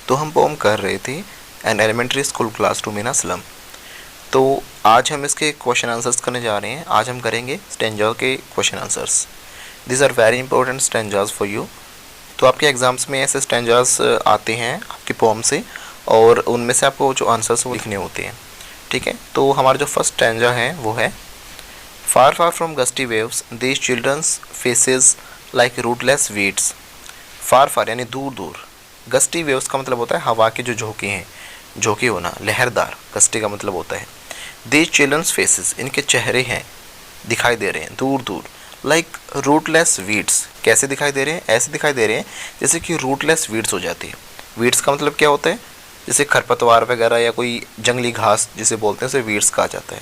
तो हम पोम कर रहे थे an elementary school classroom in a slum. तो आज हम इसके क्वेश्चन आंसर्स करने जा रहे हैं। आज हम करेंगे स्टैंजा के question answers. This are very important stanzas for you. तो आपके एग्जाम्स में ऐसे स्टैंजाज आते हैं आपकी पोम से, और उनमें से आपको जो आंसर्स वो लिखने होते हैं। ठीक है, तो हमारा जो फर्स्ट स्टैंजा है वो है far far from gusty waves these childrens faces like rootless weeds. Far far यानी दूर दूर, गस्टी वेव्स का मतलब होता है हवा के जो झोंके हैं, झोंके होना, लहरदार। गस्टी का मतलब होता है दीज चिल्ड्रंस फेसेस, इनके चेहरे हैं, दिखाई दे रहे हैं दूर दूर। लाइक रूटलेस वीड्स, कैसे दिखाई दे रहे हैं? ऐसे दिखाई दे रहे हैं जैसे कि रूटलेस वीड्स हो जाती है। वीड्स का मतलब क्या होता है? जैसे खरपतवार वगैरह या कोई जंगली घास जिसे बोलते हैं उसे वीड्स कहा जाता है।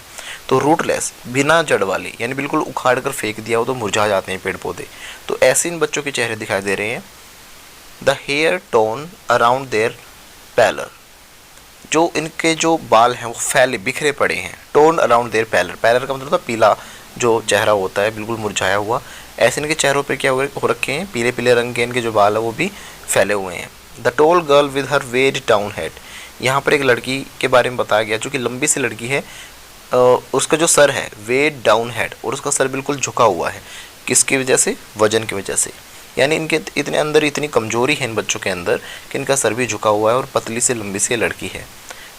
तो रूटलेस, बिना जड़ वाली, यानी बिल्कुल उखाड़ कर फेंक दिया हो तो मुरझा जाते हैं पेड़ पौधे। तो ऐसे इन बच्चों के चेहरे दिखाई दे रहे हैं। The hair torn around their pallor, जो इनके जो बाल हैं वो फैले बिखरे पड़े हैं। Torn around their pallor, pallor का मतलब होता है पीला जो चेहरा होता है, बिल्कुल मुरझाया हुआ। ऐसे इनके चेहरों पर क्या हो रखे हैं? पीले पीले रंग के इनके जो बाल है वो भी फैले हुए हैं। The tall girl with her weighed down head, यहाँ पर एक लड़की के बारे में बताया गया जो कि लंबी सी लड़की है। उसका जो सर है वेड डाउन हेड, और उसका सर बिल्कुल झुका हुआ है। किसकी वजह से? वजन की वजह से। यानी इनके इतने अंदर इतनी कमजोरी है इन बच्चों के अंदर कि इनका सर भी झुका हुआ है, और पतली से लंबी सी लड़की है।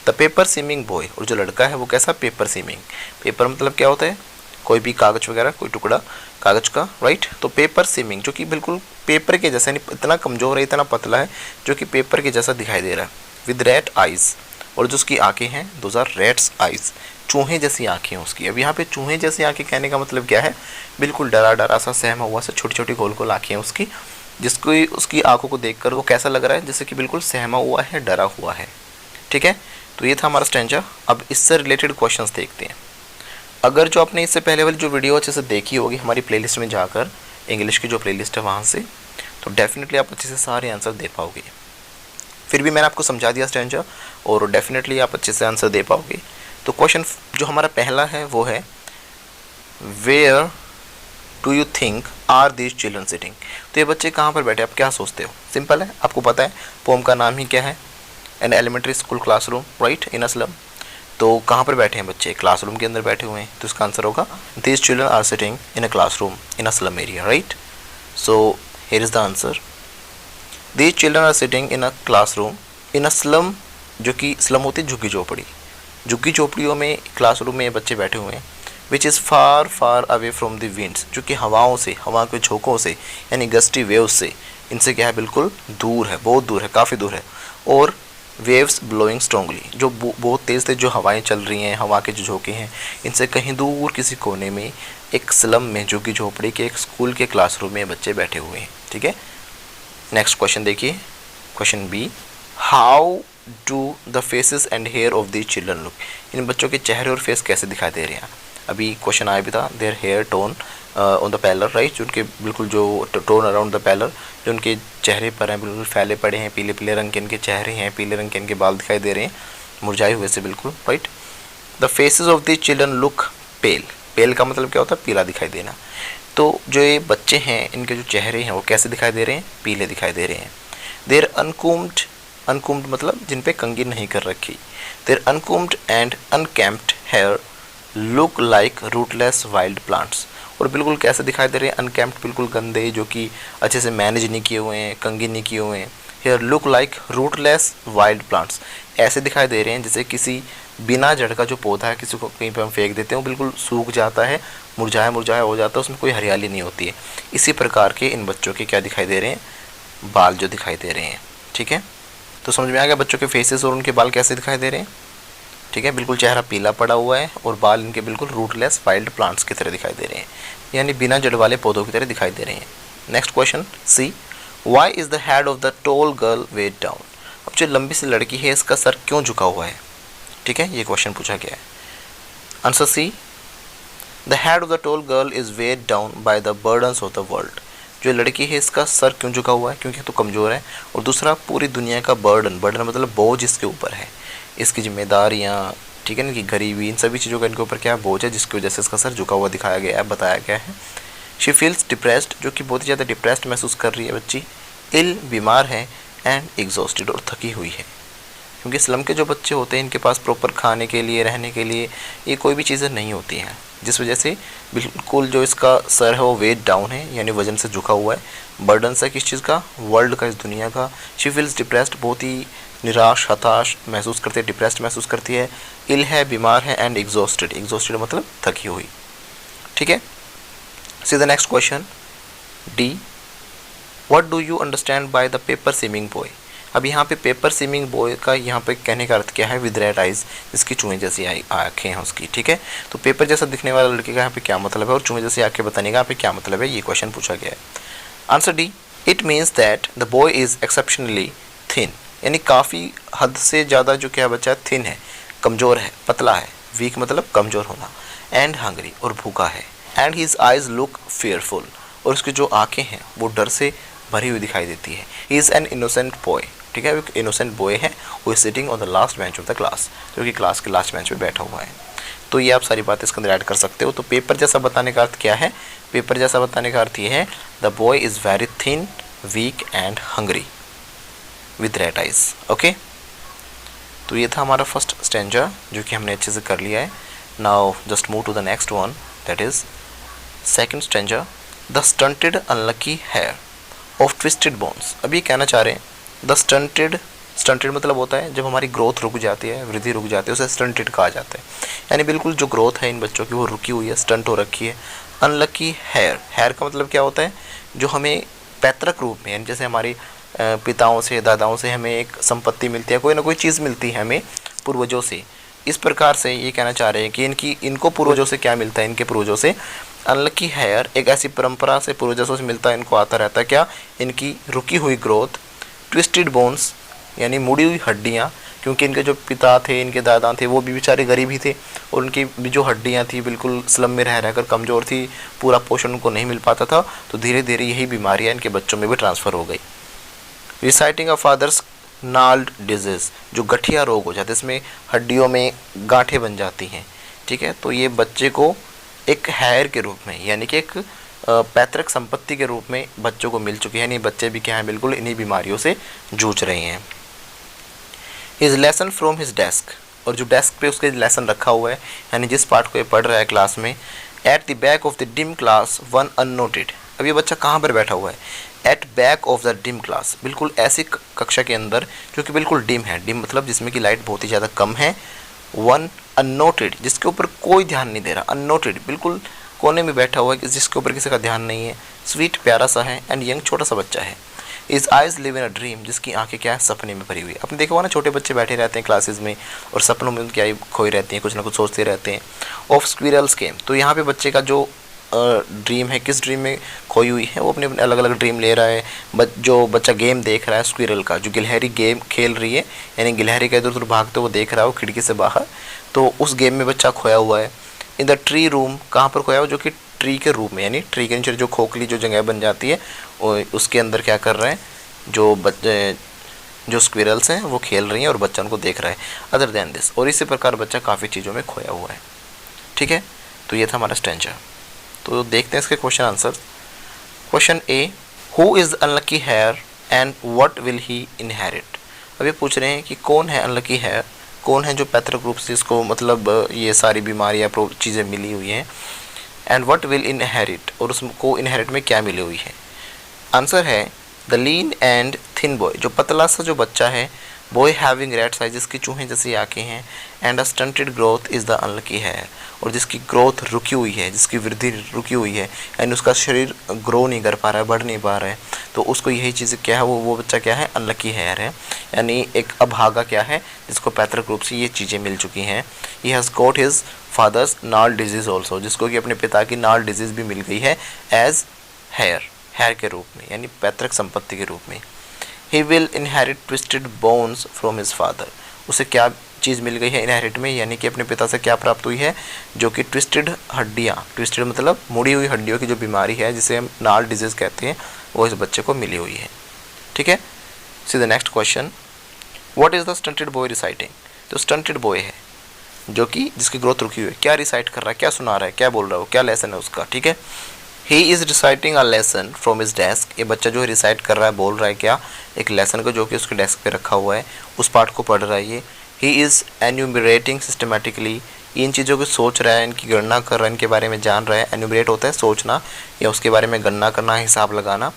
द पेपर सीमिंग बॉय, और जो लड़का है वो कैसा? Paper seeming. पेपर मतलब क्या होता है? कोई भी कागज वगैरह, कोई टुकड़ा कागज का, राइट। तो पेपर सीमिंग, जो कि बिल्कुल पेपर के जैसा, यानी इतना कमजोर है, इतना पतला है जो कि पेपर के जैसा दिखाई दे रहा है। विद रेड आइज, और जो उसकी आंखें हैं दोज आर रेड्स आइज, चूहे जैसी आंखें हैं उसकी। अब यहाँ पे चूहे जैसी आंखें कहने का मतलब क्या है? बिल्कुल डरा डरा सा, सहमा हुआ सा, छोटी छोटी गोल गोल आंखें हैं उसकी, जिसको उसकी आंखों को देखकर वो कैसा लग रहा है? जैसे कि बिल्कुल सहमा हुआ है, डरा हुआ है। ठीक है, तो ये था हमारा स्टैंजा। अब इससे रिलेटेड क्वेश्चंस देखते हैं। अगर जो आपने इससे पहले वाली जो वीडियो अच्छे से देखी होगी हमारी प्लेलिस्ट में जाकर, इंग्लिश की जो प्लेलिस्ट है वहाँ से, तो डेफिनेटली आप अच्छे से सारे आंसर दे पाओगे। फिर भी मैंने आपको समझा दिया स्टैंजा, और डेफिनेटली आप अच्छे से आंसर दे पाओगे। तो क्वेश्चन जो हमारा पहला है वो है where do you think are these children sitting. तो ये बच्चे कहाँ पर बैठे, आप क्या सोचते हो? सिंपल है, आपको पता है पोम का नाम ही क्या है? An elementary school classroom, right, in a slum. तो कहाँ पर बैठे हैं बच्चे? क्लासरूम के अंदर बैठे हुए हैं। तो इसका आंसर होगा these children are sitting in a classroom in a slum area, right. So here is the answer, these children are sitting in a classroom in a slum, जो कि स्लम होती है झुग्गी झोपड़ी। झुग्गी झोपड़ियों में क्लासरूम में बच्चे बैठे हुए हैं। Which is far far away from the winds, जो कि हवाओं से, हवा के झोंकों से, यानी गस्टी वेव्स से, इनसे क्या है? बिल्कुल दूर है, बहुत दूर है, काफ़ी दूर है। और वेव्स ब्लोइंग स्ट्रॉन्गली, जो बहुत तेज़ तेज़ जो हवाएं चल रही हैं, हवा के जो झोंके हैं, इनसे कहीं दूर किसी कोने में एक स्लम में, झुग्गी झोपड़ी के एक स्कूल के क्लासरूम में बच्चे बैठे हुए हैं। ठीक है, नेक्स्ट क्वेश्चन देखिए, question B, how do the faces and hair of the children look. इन बच्चों के चेहरे और फेस कैसे दिखाई दे रहे हैं? अभी क्वेश्चन आया भी था, their hair torn on the pallor, right, जो उनके बिल्कुल जो टोन अराउंड द पैलर, जो उनके चेहरे पर हैं, बिल्कुल फैले पड़े हैं, पीले पीले रंग के इनके चेहरे हैं, पीले रंग के इनके बाल दिखाई दे रहे हैं, मुरझाए हुए से बिल्कुल, right. The faces of the children look pale, pale का मतलब क्या होता है? पीला दिखाई देना। तो जो ये बच्चे हैं इनके जो चेहरे हैं वो कैसे दिखाई दे रहे हैं? पीले दिखाई दे रहे हैं। देयर अनकूम्ड, अनकूम्ड मतलब जिन पे कंघी नहीं कर रखी। Their uncombed and unkempt hair look like rootless wild plants, और बिल्कुल कैसे दिखाई दे रहे हैं? अनकैम्प्ड, बिल्कुल गंदे, जो कि अच्छे से मैनेज नहीं किए हुए हैं, कंघी नहीं किए हुए हैं। Hair look like rootless wild plants, ऐसे दिखाई दे रहे हैं जैसे किसी बिना जड़ का जो पौधा है, किसी को कहीं पर हम फेंक देते हैं, वो बिल्कुल सूख जाता है, मुरझाया मुरझाया हो जाता है, उसमें कोई हरियाली नहीं होती है। इसी प्रकार के इन बच्चों के क्या दिखाई दे रहे हैं? बाल जो दिखाई दे रहे हैं। ठीक है, तो समझ में आ गया बच्चों के फेसेस और उनके बाल कैसे दिखाई दे रहे हैं। ठीक है, बिल्कुल चेहरा पीला पड़ा हुआ है, और बाल इनके बिल्कुल रूटलेस वाइल्ड प्लांट्स की तरह दिखाई दे रहे हैं, यानी बिना जड़ वाले पौधों की तरह दिखाई दे रहे हैं। Next question C, why is the head of the tall girl weighed down. अब जो लंबी सी लड़की है इसका सर क्यों झुका हुआ है? ठीक है, ये क्वेश्चन पूछा गया है। Answer C, the head of the tall girl is weighed down by the burdens of the world. जो लड़की है इसका सर क्यों झुका हुआ है? क्योंकि तो कमज़ोर है, और दूसरा पूरी दुनिया का बर्डन, बर्डन मतलब बोझ इसके ऊपर है, इसकी जिम्मेदारियाँ, ठीक है ना, कि गरीबी, इन सभी चीज़ों का इनके ऊपर क्या बोझ है, जिसकी वजह से इसका सर झुका हुआ दिखाया गया है, बताया गया है। शी फील्स डिप्रेस्ड, जो कि बहुत ही ज़्यादा डिप्रेस्ड महसूस कर रही है बच्ची। इल, बीमार है। एंड एग्जॉस्टेड और थकी हुई है। क्योंकि स्लम के जो बच्चे होते हैं इनके पास प्रॉपर खाने के लिए, रहने के लिए ये कोई भी चीज़ें नहीं होती हैं, जिस वजह से बिल्कुल जो इसका सर है वो वेट डाउन है, यानी वजन से झुका हुआ है। बर्डन है किस चीज़ का? वर्ल्ड का, इस दुनिया का। शी फील्स डिप्रेस्ड, बहुत ही निराश, हताश महसूस करती है, डिप्रेस्ड महसूस करती है। इल है, बीमार है। एंड एग्जॉस्टेड, एग्जॉस्टेड मतलब थकी हुई। ठीक है, see the next question D, what do you understand by the paper swimming boy. अब यहाँ पे पेपर स्विमिंग बॉय का यहाँ पे कहने का अर्थ क्या है? विद रेड आइज, जिसकी चूहे जैसी आँखें हैं उसकी। ठीक है, तो पेपर जैसा दिखने वाला लड़के का यहाँ पे क्या मतलब है और चूहे जैसी आँखें बताने का यहाँ पे क्या मतलब है, ये क्वेश्चन पूछा गया है। Answer D, it means that the boy is exceptionally thin, यानी काफ़ी हद से ज़्यादा जो क्या बच्चा थिन है, कमज़ोर है, पतला है। वीक मतलब कमज़ोर होना। एंड हंग्री, और भूखा है। And his eyes look fearful, और उसकी जो आँखें हैं वो डर से भरी हुई दिखाई देती है। He is an innocent boy, ठीक है, एक इनोसेंट बॉय है। वो is sitting on the last bench of the class, जो कि क्लास के लास्ट बेंच पे बैठा हुआ है। तो ये आप सारी बातें इसके अंदर ऐड कर सकते हो। तो पेपर जैसा बताने का अर्थ क्या है? पेपर जैसा बताने का अर्थ ये है, the boy is very thin, weak and hungry with red eyes. Okay, तो ये था हमारा फर्स्ट स्टैंजा, जो कि हमने अच्छे से कर लिया है। Now just move to the next one, that is second stanza, the stunted unlucky heir of twisted bones. अभी कहना चाह रहे हैं द स्टंटेड, स्टंटेड मतलब होता है जब हमारी ग्रोथ रुक जाती है, वृद्धि रुक जाती है, उसे स्टंटेड कहा जाता है। यानी बिल्कुल जो ग्रोथ है इन बच्चों की वो रुकी हुई है, स्टंट हो रखी है। अनलकी हेयर, हेयर का मतलब क्या होता है? जो हमें पैतृक रूप में, यानी जैसे हमारी पिताओं से, दादाओं से हमें एक संपत्ति मिलती है, कोई ना कोई चीज़ मिलती है हमें पूर्वजों से। इस प्रकार से ये कहना चाह रहे हैं कि इनको पूर्वजों से क्या मिलता है? इनके पूर्वजों से अनलकी हेयर, एक ऐसी परंपरा से पूर्वजों से मिलता है, इनको आता रहता है क्या? इनकी रुकी हुई ग्रोथ। ट्विस्टेड बोन्स, यानी मुड़ी हुई हड्डियाँ, क्योंकि इनके जो पिता थे, इनके दादा थे, वो भी बेचारे गरीब ही थे, और उनकी भी जो हड्डियाँ थी बिल्कुल स्लम में रह रहकर कमज़ोर थी, पूरा पोषण उनको नहीं मिल पाता था। तो धीरे धीरे यही बीमारियाँ इनके बच्चों में भी ट्रांसफ़र हो गई। रिसाइटिंग ऑफ फादर्स नाल्ड डिजीज़, जो गठिया रोग हो जाता है, इसमें हड्डियों में गांठें बन जाती हैं। ठीक है, तो ये बच्चे को एक हेयर के रूप में, यानी कि एक पैतृक संपत्ति के रूप में बच्चों को मिल चुकी है। यानी बच्चे भी क्या हैं? बिल्कुल इन्हीं बीमारियों से जूझ रहे हैं। His lesson from his desk, और जो डेस्क पे उसके लेसन रखा हुआ है, यानी जिस पार्ट को ये पढ़ रहा है क्लास में। At the back of the dim class one unnoted, अब ये बच्चा कहाँ पर बैठा हुआ है? At back of the dim class, बिल्कुल ऐसी कक्षा के अंदर जो कि बिल्कुल डिम है। डिम मतलब जिसमें कि लाइट बहुत ही ज़्यादा कम है। वन अननोटेड, जिसके ऊपर कोई ध्यान नहीं दे रहा। अननोटेड, बिल्कुल कोने में बैठा हुआ है, जिसके ऊपर किसी का ध्यान नहीं है। स्वीट, प्यारा सा है। एंड यंग, छोटा सा बच्चा है। Is eyes live in a dream, जिसकी आंखें क्या है? सपने में भरी हुई है। आपने देखा हुआ ना, छोटे बच्चे बैठे रहते हैं क्लासेस में और सपनों में उनकी आई खोई रहती हैं, कुछ ना कुछ सोचते रहते हैं। ऑफ स्क्विरल्स गेम, तो यहाँ पे बच्चे का जो ड्रीम है, किस ड्रीम में खोई हुई है, वो अपने अलग अलग ड्रीम ले रहा है। जो बच्चा गेम देख रहा है स्क्विरल का, जो गिलहरी गेम खेल रही है, यानी गिलहरी का इधर उधर भागते वो देख रहा है वो खिड़की से बाहर, तो उस गेम में बच्चा खोया हुआ है। इन द ट्री रूम, कहाँ पर खोया हुआ? जो कि ट्री के रूप में, यानी ट्री के नीचे जो खोखली जो जगह बन जाती है, उसके अंदर क्या कर रहे हैं? जो स्क्विरल्स हैं वो खेल रही हैं और बच्चा उनको देख रहा है। अदर देन दिस, और इसी प्रकार बच्चा काफ़ी चीज़ों में खोया हुआ है। ठीक है, तो ये था हमारा स्टैंजा। तो देखते हैं इसके क्वेश्चन आंसर। Question A, who is unlucky heir and what will he inherit. अब ये पूछ रहे हैं कि कौन है अनलकी हेयर, कौन है जो पैतृक रूप से इसको मतलब ये सारी बीमारियाँ चीज़ें मिली हुई हैं। एंड व्हाट विल इनहेरिट, और उसको इनहेरिट में क्या मिली हुई है। आंसर है the lean and thin boy, जो पतला सा जो बच्चा है। बॉय हैविंग रेड साइज, जिसकी चूहे जैसी आँखें हैं। And a stunted growth is the unlucky heir, और जिसकी ग्रोथ रुकी हुई है, जिसकी वृद्धि रुकी हुई है, यानी उसका शरीर ग्रो नहीं कर पा रहा है, बढ़ नहीं पा रहा है, तो उसको यही चीज़ क्या है? वो बच्चा क्या है? अनलकी हेयर है। यानी एक अभागा क्या है, जिसको पैतृक रूप से ये चीज़ें मिल चुकी हैं। He has got his father's नाल डिजीज़ ऑल्सो, जिसको कि अपने पिता की नाल डिजीज़ भी मिल गई है एज हेयर, हेयर के रूप में, यानी पैतृक संपत्ति के रूप में। He will inherit twisted bones from his father, उसे क्या चीज़ मिल गई है इनहेरिट में, यानी कि अपने पिता से क्या प्राप्त हुई है? जो कि ट्विस्टेड हड्डियाँ, ट्विस्टेड मतलब मुड़ी हुई हड्डियों की जो बीमारी है, जिसे हम नाल डिजीज़ कहते हैं, वो इस बच्चे को मिली हुई है। ठीक है, see the next question, what is the stunted boy reciting. तो स्टंटेड बॉय है जो कि जिसकी ग्रोथ रुकी हुई है, क्या रिसाइट कर रहा है, क्या सुना रहा है, क्या बोल रहा है, वो क्या लेसन है उसका। ठीक है, he is reciting a lesson from his desk, ये बच्चा जो है रिसाइट कर रहा है, बोल रहा है क्या, एक लेसन को जो कि उसके डेस्क पे रखा हुआ है, उस पार्ट को पढ़ रहा है ये। ही इज़ एन्यूमरेटिंग सिस्टमेटिकली, इन चीज़ों को सोच रहा है, इनकी गणना कर रहा है, इनके बारे में जान रहा है। एन्यूमरेट होता है सोचना या उसके बारे में गणना करना, हिसाब लगाना।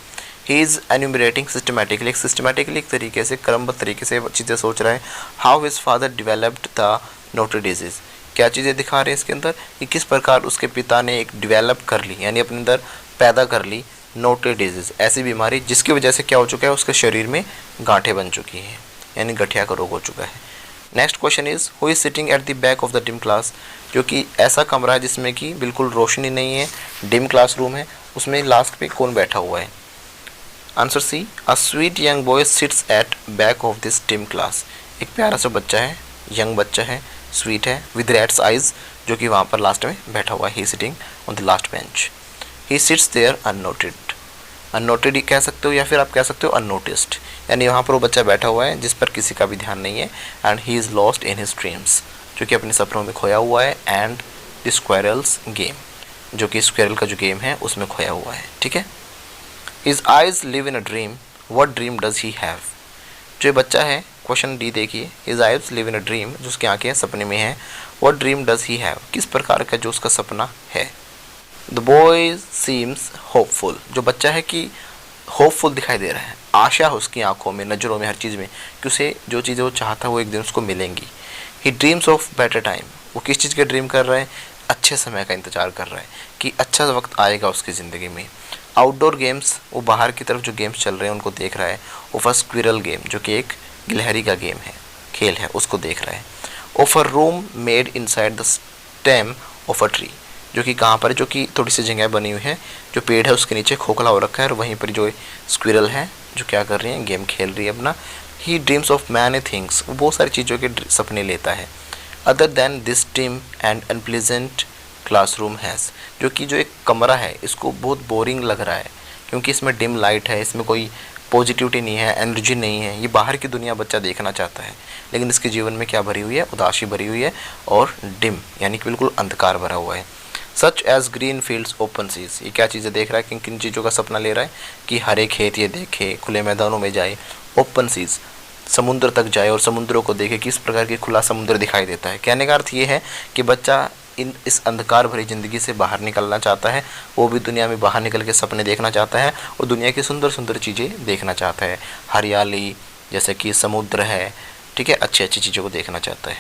ही इज़ एन्यूमरेटिंग सिस्टमेटिकली, एक तरीके से क्रमबद्ध तरीके से चीज़ें सोच रहा है। How his father developed the notary disease, क्या चीज़ें दिखा रहे हैं इसके अंदर कि किस प्रकार उसके पिता ने एक डेवलप कर ली, यानी अपने अंदर पैदा कर ली नोटरी डिजीज़, ऐसी बीमारी जिसकी वजह से क्या हो चुका है, उसके शरीर में गांठें बन चुकी हैं, यानी गठिया का रोग हो चुका है। Next question is who is sitting at the back of the dim class, जो कि ऐसा कमरा है जिसमें कि बिल्कुल रोशनी नहीं है, डिम क्लास रूम है, उसमें लास्ट पे कौन बैठा हुआ है। Answer C, a sweet young boy sits at back of this dim class, एक प्यारा सा बच्चा है, यंग बच्चा है, स्वीट है, विद रेड्स आइज, जो कि वहाँ पर लास्ट में बैठा हुआ है। He sitting on the last bench. He sits there unnoted, unnoted कह सकते हो या फिर आप कह सकते हो अननोटिस्ड, यानी वहाँ पर वो बच्चा बैठा हुआ है जिस पर किसी का भी ध्यान नहीं है। And he is lost in his dreams, जो कि अपने सपनों में खोया हुआ है। एंड द स्क्वेरल्स गेम, जो कि स्क्वेरल का जो गेम है उसमें खोया हुआ है। ठीक है। His eyes live in a dream, what dream does he have, जो बच्चा है, क्वेश्चन डी देखिए, his eyes live in a dream, जो उसकी आंखें सपने में हैं, what dream does he have, किस प्रकार का जो उसका सपना है। द बॉय सीम्स होपफुल, जो बच्चा है कि होपफुल दिखाई दे रहा है, आशा है उसकी आंखों में, नज़रों में, हर चीज़ में कि उसे जो चीज़ें वो चाहता है वो एक दिन उसको मिलेंगी। ही ड्रीम्स ऑफ बेटर टाइम, वो किस चीज़ के ड्रीम कर रहा है, अच्छे समय का इंतजार कर रहा है कि अच्छा वक्त आएगा उसकी ज़िंदगी में। आउटडोर गेम्स, वो बाहर की तरफ जो गेम्स चल रहे हैं उनको देख रहा है। ऑफ अ स्क्विरल गेम, जो कि एक गिलहरी का गेम है, खेल है, उसको देख रहा है। Of a room made inside the stem of a tree, जो कि कहाँ पर है, जो कि थोड़ी सी जगह बनी हुई है, जो पेड़ है उसके नीचे खोखला हो रखा है, और वहीं पर जो स्क्विरल है जो क्या कर रही है, गेम खेल रही है अपना। ही ड्रीम्स ऑफ मैनी थिंग्स, वो बहुत सारी चीज़ों के सपने लेता है। Other than this dim and unpleasant classroom has, जो कि जो एक कमरा है इसको बहुत बोरिंग लग रहा है, क्योंकि इसमें डिम लाइट है, इसमें कोई पॉजिटिविटी नहीं है, एनर्जी नहीं है। ये बाहर की दुनिया बच्चा देखना चाहता है, लेकिन इसके जीवन में क्या भरी हुई है, उदासी भरी हुई है और डिम, यानी कि बिल्कुल अंधकार भरा हुआ है। Such as green fields open seas, ये क्या चीज़ें देख रहा है, किन किन चीज़ों का सपना ले रहा है कि हरे खेत ये देखे, खुले मैदानों में जाए, ओपन सीज समुद्र तक जाए और समुद्रों को देखे, किस प्रकार की खुला समुद्र दिखाई देता है। कहने का अर्थ ये है कि बच्चा इस अंधकार भरी ज़िंदगी से बाहर निकलना चाहता है, वो भी दुनिया में बाहर निकल के सपने देखना चाहता है और दुनिया की सुंदर सुंदर चीज़ें देखना चाहता है, हरियाली जैसे कि समुद्र है, ठीक है, अच्छी अच्छी चीज़ों को देखना चाहता है।